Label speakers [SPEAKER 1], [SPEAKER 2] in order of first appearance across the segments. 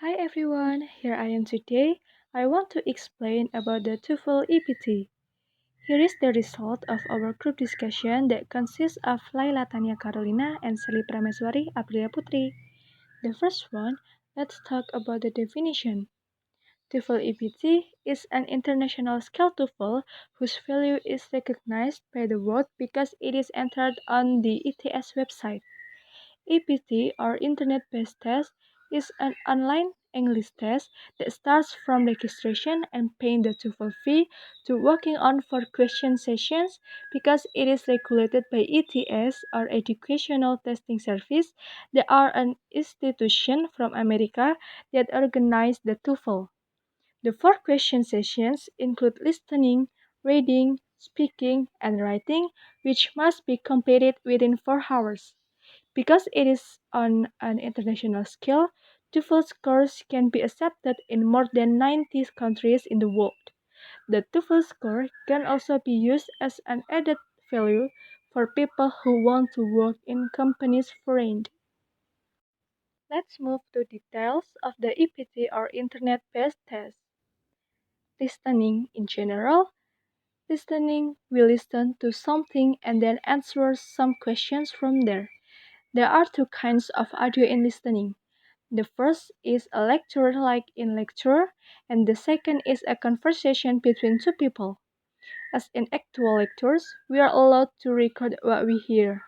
[SPEAKER 1] Hi everyone, here I am today. I want to explain about the TOEFL IBT. Here is the result of our group discussion that consists of Laila Tanya Carolina and Sherly Prameswari Aprilia Putri. The first one, let's talk about the definition. TOEFL IBT is an international scale TOEFL whose value is recognized by the world because it is entered on the ETS website. IBT or Internet-Based Test is an online English test that starts from registration and paying the TOEFL fee to working on for question sessions because it is regulated by ETS or Educational Testing Service. They are an institution from America that organize the TOEFL. The four question sessions include listening, reading, speaking, and writing, which must be completed within 4 hours. Because it is on an international scale, TOEFL scores can be accepted in more than 90 countries in the world. The TOEFL score can also be used as an added value for people who want to work in companies foreign. Let's move to details of the EPT or Internet-Based Test. Listening in general. Listening will listen to something and then answer some questions from there. There are two kinds of audio in listening. The first is a lecture like in lecture, and the second is a conversation between two people. As in actual lectures, we are allowed to record what we hear.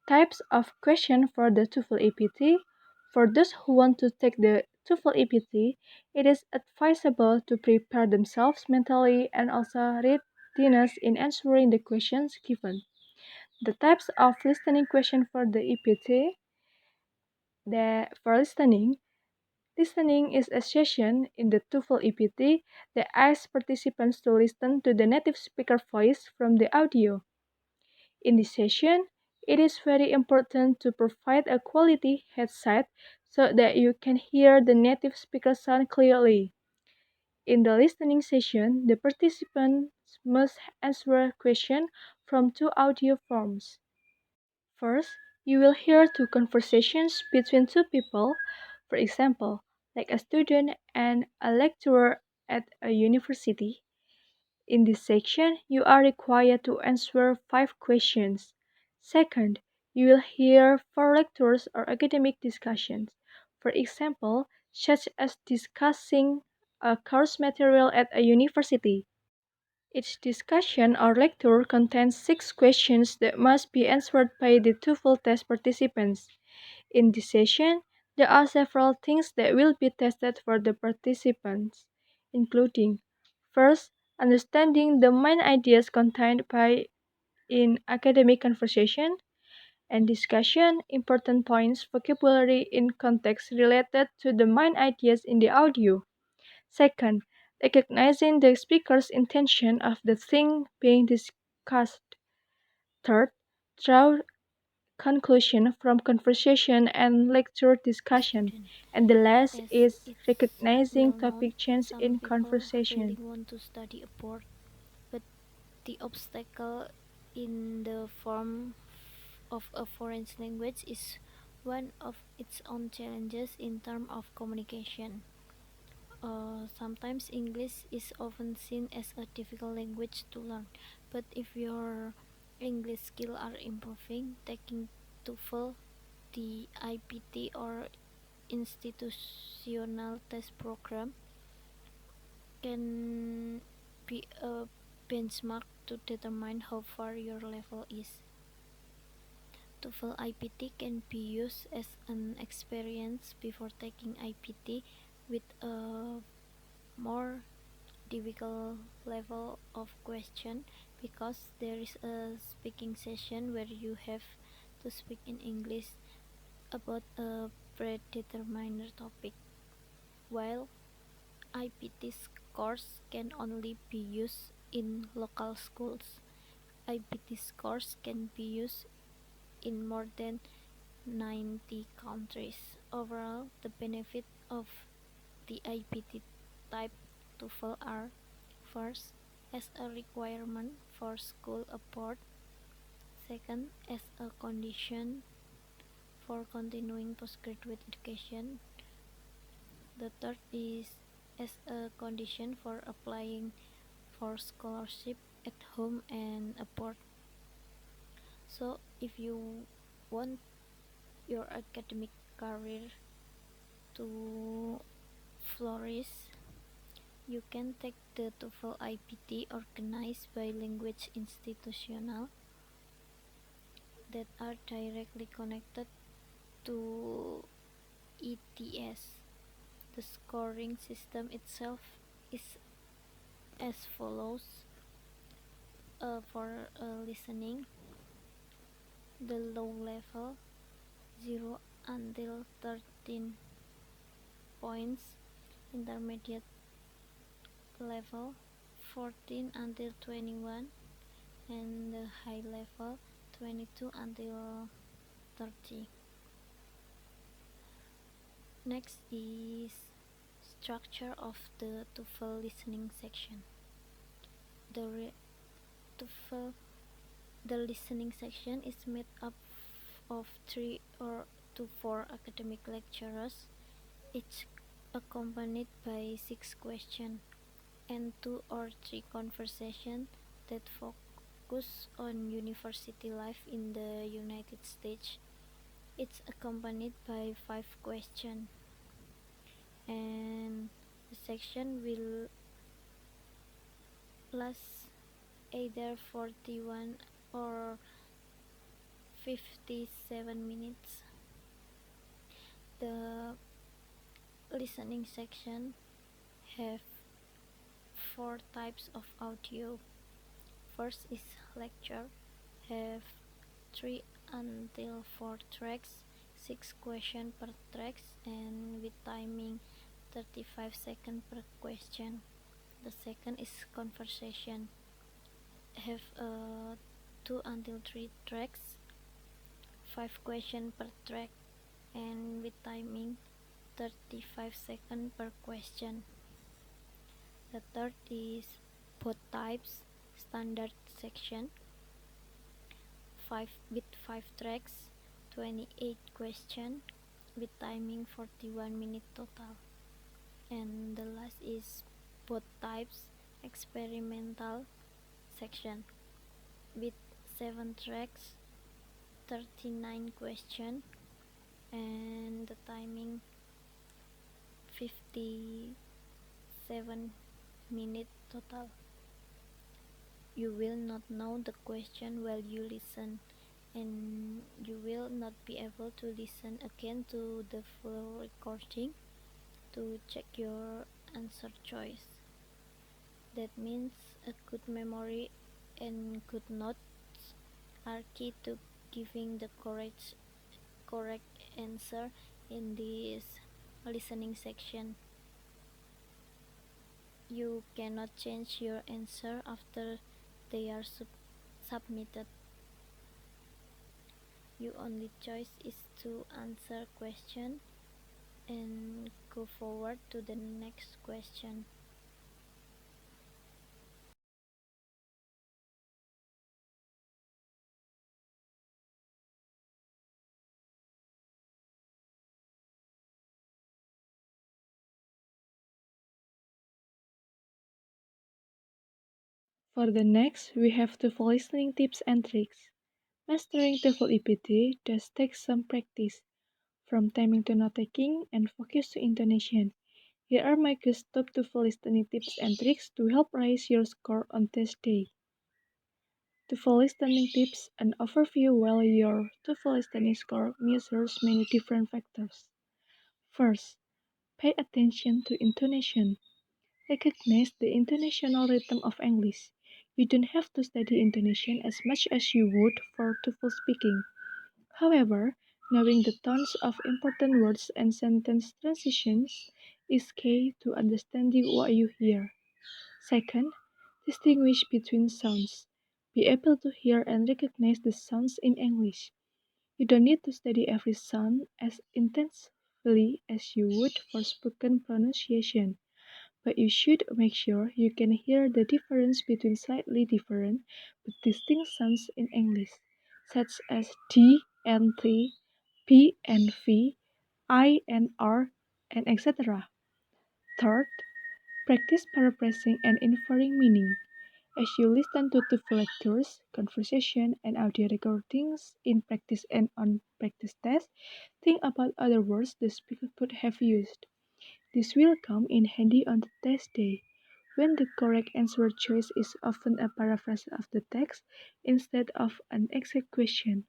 [SPEAKER 1] Types of question for the TOEFL APT. For those who want to take the TOEFL APT, it is advisable to prepare themselves mentally and also readiness in answering the questions given. The types of listening question for the EPT. For listening is a session in the TOEFL EPT that asks participants to listen to the native speaker voice from the audio. In this session, it is very important to provide a quality headset so that you can hear the native speaker sound clearly. In the listening session, the participants must answer questions from two audio forms. First, you will hear two conversations between two people, for example, like a student and a lecturer at a university. In this section, you are required to answer 5 questions. Second, you will hear 4 lectures or academic discussions, for example, such as discussing a course material at a university. Each discussion or lecture contains 6 questions that must be answered by the TOEFL test participants. In this session, there are several things that will be tested for the participants, including first, understanding the main ideas contained by in academic conversation and discussion, important points, vocabulary in context related to the main ideas in the audio. Second, recognizing the speaker's intention of the thing being discussed. Third, draw conclusion from conversation and lecture discussion.
[SPEAKER 2] Student.
[SPEAKER 1] And the last
[SPEAKER 2] As
[SPEAKER 1] is
[SPEAKER 2] it's
[SPEAKER 1] recognizing
[SPEAKER 2] well known,
[SPEAKER 1] topic change
[SPEAKER 2] some
[SPEAKER 1] in
[SPEAKER 2] people really
[SPEAKER 1] conversation.
[SPEAKER 2] want to study abroad, but the obstacle in the form of a foreign language is one of its own challenges in terms of communication. Sometimes English is often seen as a difficult language to learn, but if your English skills are improving, taking TOEFL, the IBT, or institutional test program can be a benchmark to determine how far your level is. TOEFL IBT can be used as an experience before taking IBT with a more difficult level of question, because there is a speaking session where you have to speak in English about a predetermined topic, while IBT scores can only be used in local schools. IBT scores can be used in more than 90 countries. Overall, the benefit of the IBT type TOEFL are: first, as a requirement for school abroad; second, as a condition for continuing postgraduate education; The third is as a condition for applying for scholarship at home and abroad. So if you want your academic career to flourish, you can take the TOEFL IBT organized by language institutional that are directly connected to ETS. The scoring system itself is as follows. For listening, the low level 0 until 13 points, intermediate level 14 until 21, and the high level 22 until 30. Next is structure of the TOEFL listening section. The TOEFL the listening section is made up of 3 to 4 academic lectures, each accompanied by 6 questions and 2 or 3 conversations that focus on university life in the United States. It's accompanied by 5 questions, and the section will last either 41 or 57 minutes. The listening section have 4 types of audio. First is lecture, have 3 until 4 tracks, 6 questions per tracks, and with timing 35 seconds per question. The second is conversation, have 2 until 3 tracks, 5 questions per track, and with timing 35 seconds per question. The third is both types, standard section, 5 tracks, 28 questions, with timing 41 minutes total. And the last is both types, experimental section, with 7 tracks, 39 questions, and the timing 57 minutes total. You will not know the question while you listen, and you will not be able to listen again to the full recording to check your answer choice. That means a good memory and good notes are key to giving the correct answer in this listening section. You cannot change your answer after they are submitted. Your only choice is to answer question and go forward to the next question.
[SPEAKER 1] For the next, we have TOEFL listening tips and tricks. Mastering TOEFL EPT does take some practice, from timing to note taking and focus to intonation. Here are my top TOEFL listening tips and tricks to help raise your score on test day. TOEFL listening tips: an overview. While your TOEFL listening score measures many different factors. First, pay attention to intonation. Recognize the intonational rhythm of English. You don't have to study intonation as much as you would for TOEFL speaking. However, knowing the tones of important words and sentence transitions is key to understanding what you hear. Second, distinguish between sounds. Be able to hear and recognize the sounds in English. You don't need to study every sound as intensely as you would for spoken pronunciation, but you should make sure you can hear the difference between slightly different but distinct sounds in English, such as D and T, P and V, I and R, and etc. Third, practice paraphrasing and inferring meaning. As you listen to TOEFL lectures, conversation, and audio recordings in practice and on practice tests, think about other words the speaker could have used. This will come in handy on the test day, when the correct answer choice is often a paraphrase of the text instead of an exact question.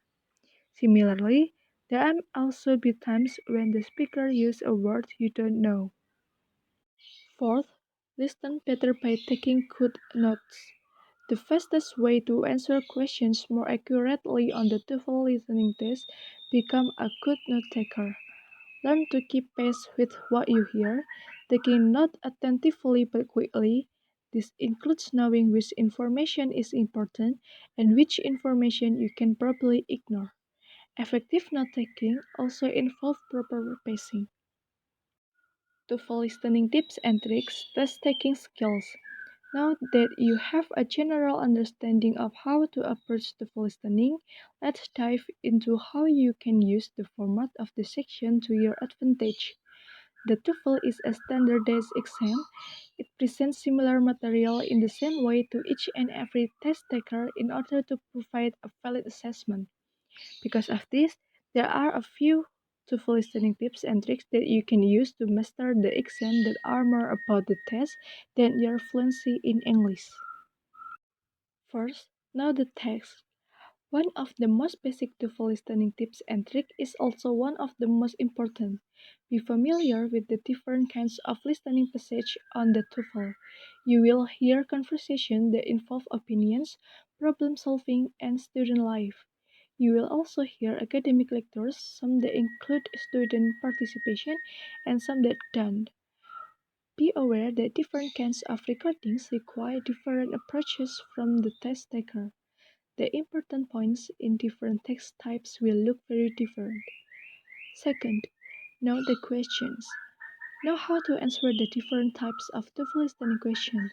[SPEAKER 1] Similarly, there are also be times when the speaker uses a word you don't know. Fourth, listen better by taking good notes. The fastest way to answer questions more accurately on the TOEFL listening test become a good note taker. Learn to keep pace with what you hear, taking note attentively but quickly. This includes knowing which information is important and which information you can probably ignore. Effective note taking also involves proper pacing. TOEFL listening tips and tricks, test taking skills. Now that you have a general understanding of how to approach TOEFL listening, let's dive into how you can use the format of the section to your advantage. The TOEFL is a standardized exam. It presents similar material in the same way to each and every test taker in order to provide a valid assessment. Because of this, there are a few TOEFL listening tips and tricks that you can use to master the exam that are more about the test than your fluency in English. First, know the text. One of the most basic TOEFL listening tips and tricks is also one of the most important. Be familiar with the different kinds of listening passage on the TOEFL. You will hear conversations that involve opinions, problem solving, and student life. You will also hear academic lectures, some that include student participation and some that don't. Be aware that different kinds of recordings require different approaches from the test taker. The important points in different text types will look very different. Second, know the questions. Know how to answer the different types of TOEFL listening questions.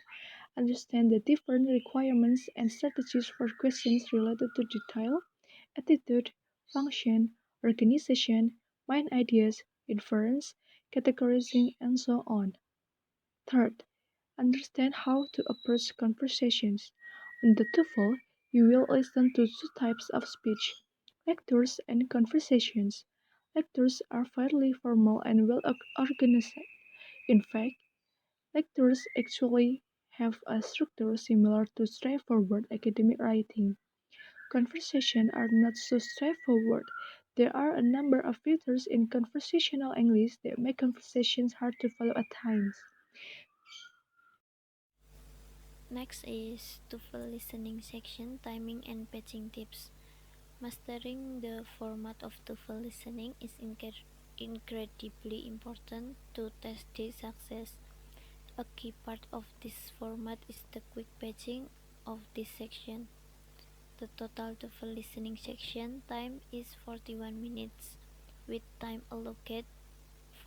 [SPEAKER 1] Understand the different requirements and strategies for questions related to detail, attitude, function, organization, mind ideas, inference, categorizing, and so on. Third, understand how to approach conversations. On the TOEFL, you will listen to two types of speech, lectures and conversations. Lectures are fairly formal and well organized. In fact, lectures actually have a structure similar to straightforward academic writing. Conversations are not so straightforward. There are a number of features in conversational English that make conversations hard to follow at times.
[SPEAKER 2] Next is TOEFL listening section timing and patching tips. Mastering the format of TOEFL listening is incredibly important to test the success. A key part of this format is the quick patching of this section. The total TOEFL listening section time is 41 minutes, with time allocated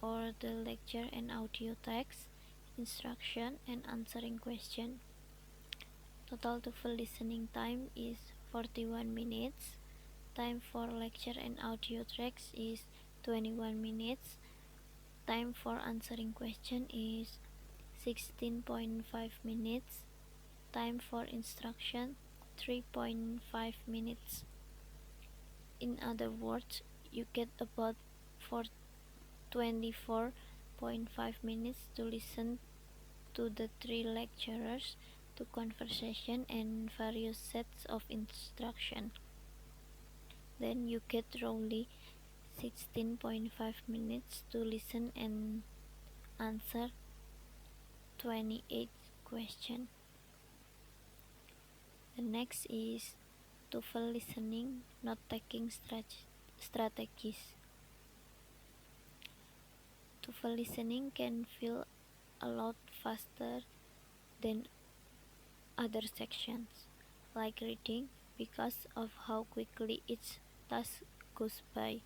[SPEAKER 2] for the lecture and audio text, instruction, and answering question. Total TOEFL listening time is 41 minutes. Time for lecture and audio tracks is 21 minutes. Time for answering question is 16.5 minutes. Time for instruction 3.5 minutes. In other words, you get about for 24.5 minutes to listen to the three lecturers, to conversation and various sets of instruction. Then you get roughly 16.5 minutes to listen and answer 28 questions. The next is TOEFL listening note-taking strategies. TOEFL listening can feel a lot faster than other sections, like reading, because of how quickly each task goes by.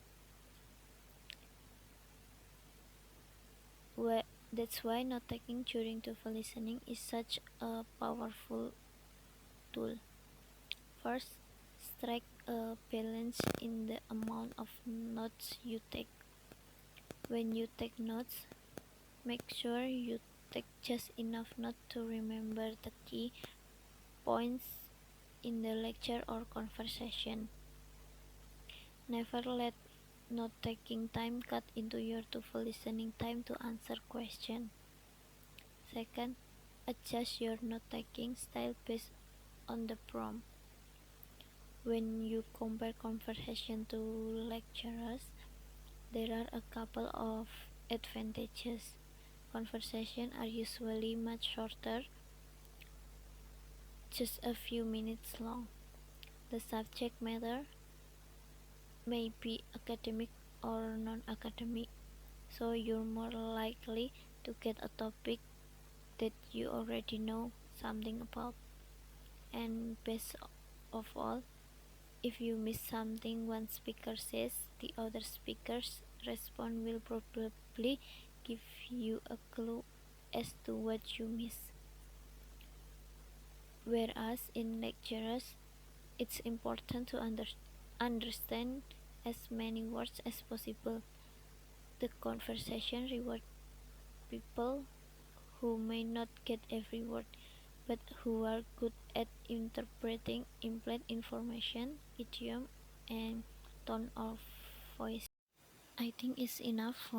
[SPEAKER 2] That's why note-taking during TOEFL listening is such a powerful tool. First, strike a balance in the amount of notes you take. When you take notes, make sure you take just enough not to remember the key points in the lecture or conversation. Never let not taking time cut into your TOEFL listening time to answer question. Second, adjust your note taking style based on the prompt. When you compare conversation to lecturers, there are a couple of advantages. Conversations are usually much shorter, just a few minutes long. The subject matter may be academic or non-academic, so you're more likely to get a topic that you already know something about. And best of all, if you miss something one speaker says, the other speaker's response will probably give you a clue as to what you miss. Whereas in lectures, it's important to understand as many words as possible. The conversation rewards people who may not get every word, but who are good at interpreting implied information, idiom, and tone of voice. I think it's enough for